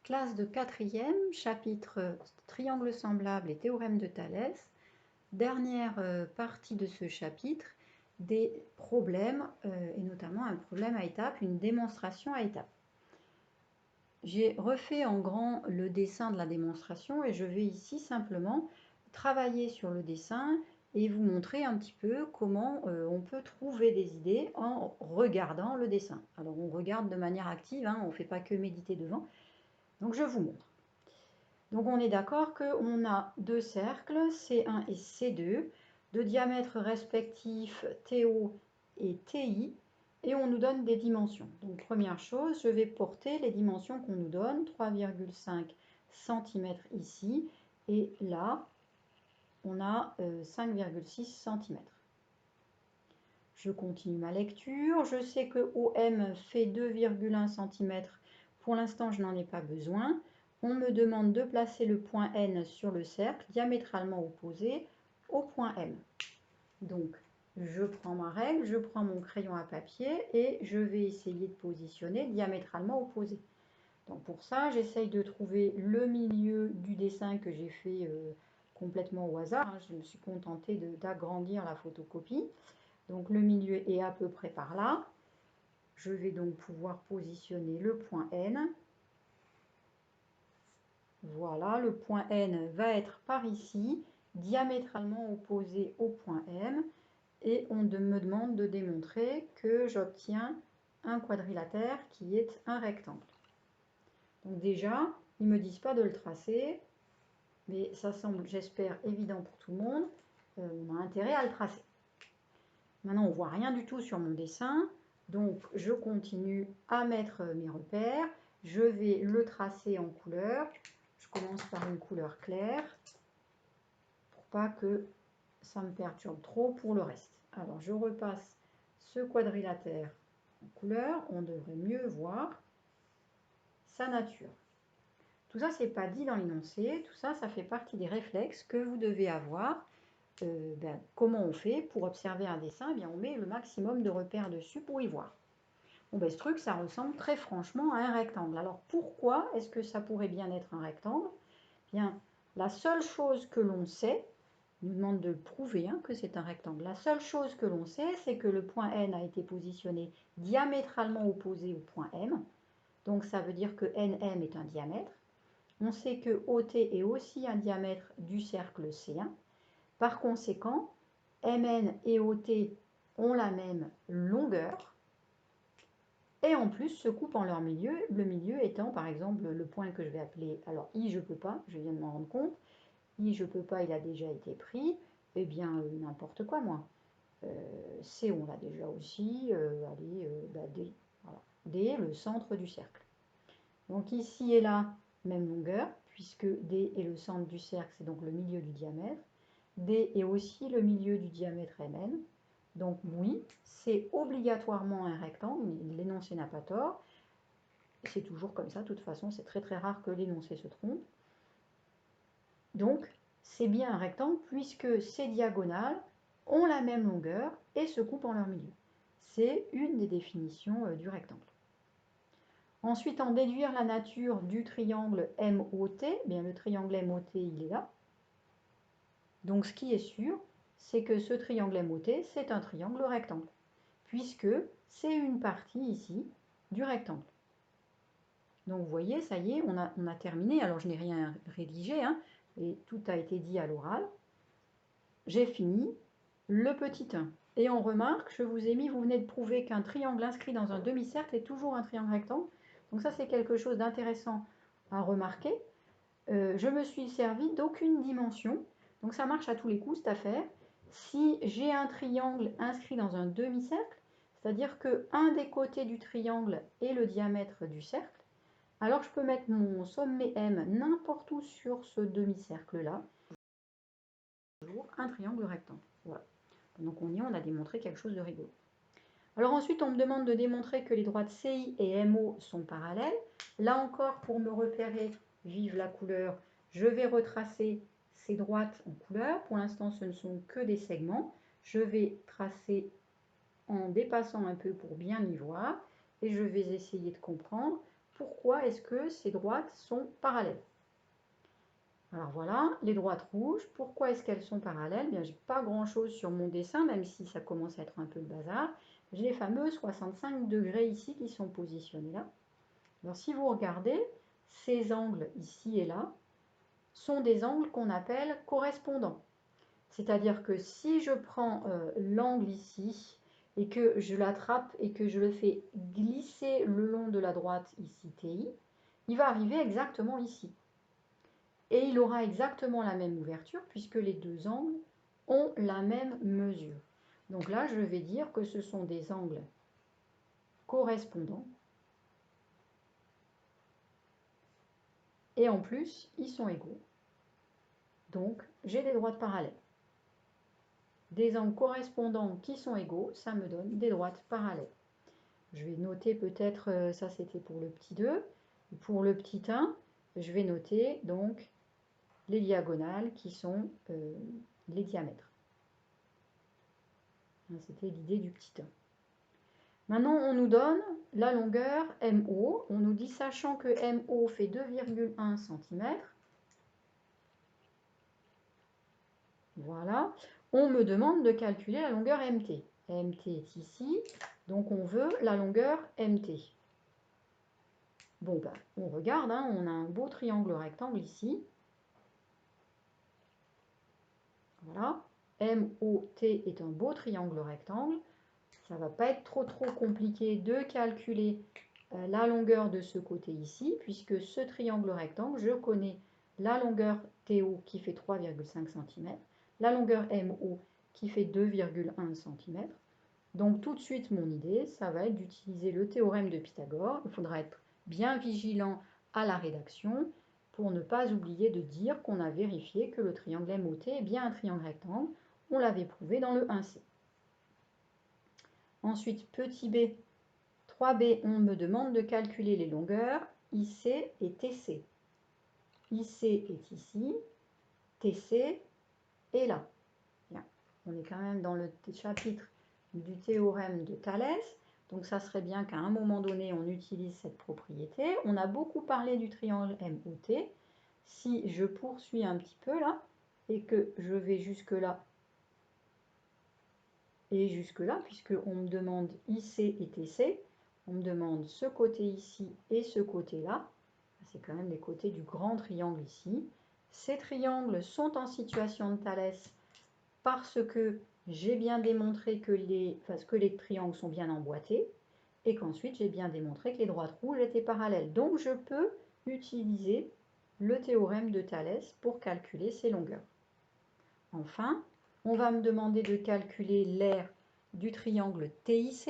Classe de 4e, chapitre Triangle semblable et théorème de Thalès. Dernière partie de ce chapitre, des problèmes, et notamment un problème à étapes, une démonstration à étapes. J'ai refait en grand le dessin de la démonstration et je vais ici simplement travailler sur le dessin et vous montrer un petit peu comment on peut trouver des idées en regardant le dessin. Alors on regarde de manière active, hein, on ne fait pas que méditer devant. Donc je vous montre. Donc on est d'accord qu'on a deux cercles, C1 et C2, de diamètre respectif TO et TI, et on nous donne des dimensions. Donc première chose, je vais porter les dimensions qu'on nous donne, 3,5 cm ici, et là, on a 5,6 cm. Je continue ma lecture, je sais que OM fait 2,1 cm, pour l'instant je n'en ai pas besoin. On me demande de placer le point N sur le cercle, diamétralement opposé au point M. Donc, je prends ma règle, je prends mon crayon à papier et je vais essayer de positionner diamétralement opposé. Donc pour ça, j'essaye de trouver le milieu du dessin que j'ai fait complètement au hasard. Je me suis contentée d'agrandir la photocopie. Donc le milieu est à peu près par là. Je vais donc pouvoir positionner le point N. Voilà, le point N va être par ici, diamétralement opposé au point M, et on me demande de démontrer que j'obtiens un quadrilatère qui est un rectangle. Donc déjà, ils ne me disent pas de le tracer, mais ça semble, j'espère, évident pour tout le monde. On a intérêt à le tracer. Maintenant, on ne voit rien du tout sur mon dessin, donc je continue à mettre mes repères. Je vais le tracer en couleur. Je commence par une couleur claire pour pas que ça me perturbe trop pour le reste. Alors je repasse ce quadrilatère en couleur, on devrait mieux voir sa nature. Tout ça, c'est pas dit dans l'énoncé, tout ça, ça fait partie des réflexes que vous devez avoir. Comment on fait pour observer un dessin? Bien, on met le maximum de repères dessus pour y voir. Bon, ce truc, ça ressemble très franchement à un rectangle. Alors pourquoi est-ce que ça pourrait bien être un rectangle? Bien, la seule chose que l'on sait, nous demande de prouver que c'est un rectangle. La seule chose que l'on sait, c'est que le point N a été positionné diamétralement opposé au point M. Donc ça veut dire que NM est un diamètre. On sait que OT est aussi un diamètre du cercle C1. Par conséquent, MN et OT ont la même longueur et en plus se coupent en leur milieu, le milieu étant par exemple le point que je vais appeler, alors I je peux pas, je viens de m'en rendre compte, I je peux pas, il a déjà été pris, eh bien n'importe quoi moi. C on l'a déjà aussi, allez, D, voilà. D, le centre du cercle. Donc ici et là, même longueur, puisque D est le centre du cercle, c'est donc le milieu du diamètre. D est aussi le milieu du diamètre MN. Donc oui, c'est obligatoirement un rectangle, l'énoncé n'a pas tort. C'est toujours comme ça, de toute façon, c'est très très rare que l'énoncé se trompe. Donc, c'est bien un rectangle puisque ces diagonales ont la même longueur et se coupent en leur milieu. C'est une des définitions du rectangle. Ensuite, en déduire la nature du triangle MOT, bien le triangle MOT, il est là. Donc, ce qui est sûr, c'est que ce triangle MOT, c'est un triangle rectangle, puisque c'est une partie ici du rectangle. Donc, vous voyez, ça y est, on a terminé. Alors, je n'ai rien rédigé, et tout a été dit à l'oral. J'ai fini le petit 1. Et on remarque, je vous ai mis, vous venez de prouver qu'un triangle inscrit dans un demi-cercle est toujours un triangle rectangle. Donc ça, c'est quelque chose d'intéressant à remarquer. Je me suis servi d'aucune dimension. Donc ça marche à tous les coups, cette affaire. Si j'ai un triangle inscrit dans un demi-cercle, c'est-à-dire qu'un des côtés du triangle est le diamètre du cercle, alors je peux mettre mon sommet M n'importe où sur ce demi-cercle-là. Un triangle rectangle. Voilà. Donc on a démontré quelque chose de rigolo. Alors ensuite, on me demande de démontrer que les droites CI et MO sont parallèles. Là encore, pour me repérer, vive la couleur, je vais retracer ces droites en couleur. Pour l'instant, ce ne sont que des segments. Je vais tracer en dépassant un peu pour bien y voir. Et je vais essayer de comprendre pourquoi est-ce que ces droites sont parallèles. Alors voilà, les droites rouges, pourquoi est-ce qu'elles sont parallèles? Bien, j'ai pas grand-chose sur mon dessin, même si ça commence à être un peu le bazar. J'ai les fameux 65 degrés ici qui sont positionnés là. Alors si vous regardez, ces angles ici et là sont des angles qu'on appelle correspondants. C'est-à-dire que si je prends l'angle ici et que je l'attrape et que je le fais glisser le long de la droite ici TI, il va arriver exactement ici. Et il aura exactement la même ouverture puisque les deux angles ont la même mesure. Donc là, je vais dire que ce sont des angles correspondants. Et en plus, ils sont égaux. Donc, j'ai des droites parallèles. Des angles correspondants qui sont égaux, ça me donne des droites parallèles. Je vais noter peut-être, ça c'était pour le petit 2. Pour le petit 1, je vais noter donc les diagonales qui sont les diamètres. C'était l'idée du petit 1. Maintenant, on nous donne la longueur MO. On nous dit, sachant que MO fait 2,1 cm, voilà, on me demande de calculer la longueur MT. MT est ici, donc on veut la longueur MT. Bon, ben, on regarde, hein, on a un beau triangle rectangle ici. Voilà, MOT est un beau triangle rectangle. Ça ne va pas être trop compliqué de calculer la longueur de ce côté ici, puisque ce triangle rectangle, je connais la longueur TO qui fait 3,5 cm, la longueur MO qui fait 2,1 cm. Donc tout de suite, mon idée, ça va être d'utiliser le théorème de Pythagore. Il faudra être bien vigilant à la rédaction pour ne pas oublier de dire qu'on a vérifié que le triangle MOT est bien un triangle rectangle. On l'avait prouvé dans le 1C. Ensuite, petit b, 3b, on me demande de calculer les longueurs IC et TC. IC est ici, TC est là. Bien. On est quand même dans le chapitre du théorème de Thalès, donc ça serait bien qu'à un moment donné, on utilise cette propriété. On a beaucoup parlé du triangle MOT. Si je poursuis un petit peu là, et que je vais jusque là, et jusque là, puisqu'on me demande IC et TC, on me demande ce côté ici et ce côté-là. C'est quand même les côtés du grand triangle ici. Ces triangles sont en situation de Thalès parce que j'ai bien démontré que les triangles sont bien emboîtés et qu'ensuite j'ai bien démontré que les droites rouges étaient parallèles. Donc je peux utiliser le théorème de Thalès pour calculer ces longueurs. Enfin, on va me demander de calculer l'aire du triangle TIC.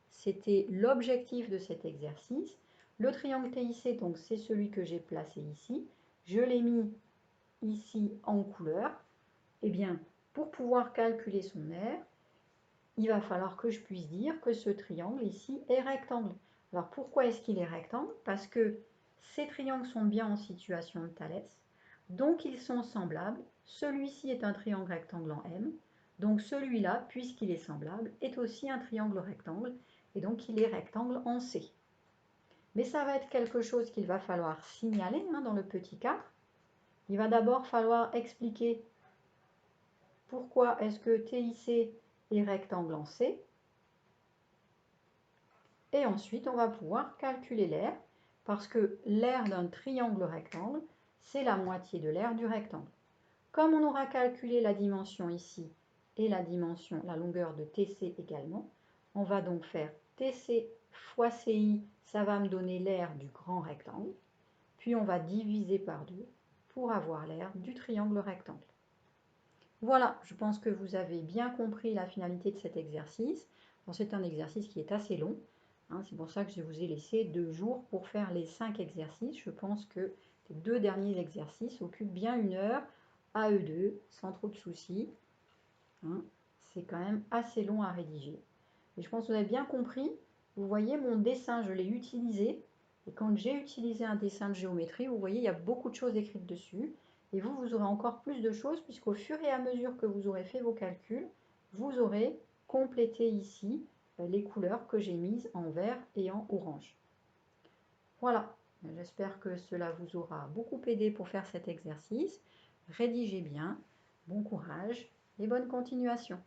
C'était l'objectif de cet exercice. Le triangle TIC, donc c'est celui que j'ai placé ici. Je l'ai mis ici en couleur. Eh bien, pour pouvoir calculer son aire, il va falloir que je puisse dire que ce triangle ici est rectangle. Alors pourquoi est-ce qu'il est rectangle? Parce que ces triangles sont bien en situation de Thalès, donc ils sont semblables. Celui-ci est un triangle rectangle en M, donc celui-là, puisqu'il est semblable, est aussi un triangle rectangle, et donc il est rectangle en C. Mais ça va être quelque chose qu'il va falloir signaler dans le petit 4. Il va d'abord falloir expliquer pourquoi est-ce que TIC est rectangle en C. Et ensuite, on va pouvoir calculer l'aire, parce que l'aire d'un triangle rectangle, c'est la moitié de l'aire du rectangle. Comme on aura calculé la dimension ici et la longueur de TC également, on va donc faire TC fois CI, ça va me donner l'aire du grand rectangle, puis on va diviser par 2 pour avoir l'aire du triangle rectangle. Voilà, je pense que vous avez bien compris la finalité de cet exercice. C'est un exercice qui est assez long. C'est pour ça que je vous ai laissé 2 jours pour faire les 5 exercices. Je pense que les 2 derniers exercices occupent bien 1 heure à eux deux, sans trop de soucis. C'est quand même assez long à rédiger. Et je pense que vous avez bien compris. Vous voyez, mon dessin, je l'ai utilisé. Et quand j'ai utilisé un dessin de géométrie, vous voyez, il y a beaucoup de choses écrites dessus. Et vous, vous aurez encore plus de choses, puisqu'au fur et à mesure que vous aurez fait vos calculs, vous aurez complété ici les couleurs que j'ai mises en vert et en orange. Voilà, j'espère que cela vous aura beaucoup aidé pour faire cet exercice. Rédigez bien, bon courage et bonne continuation.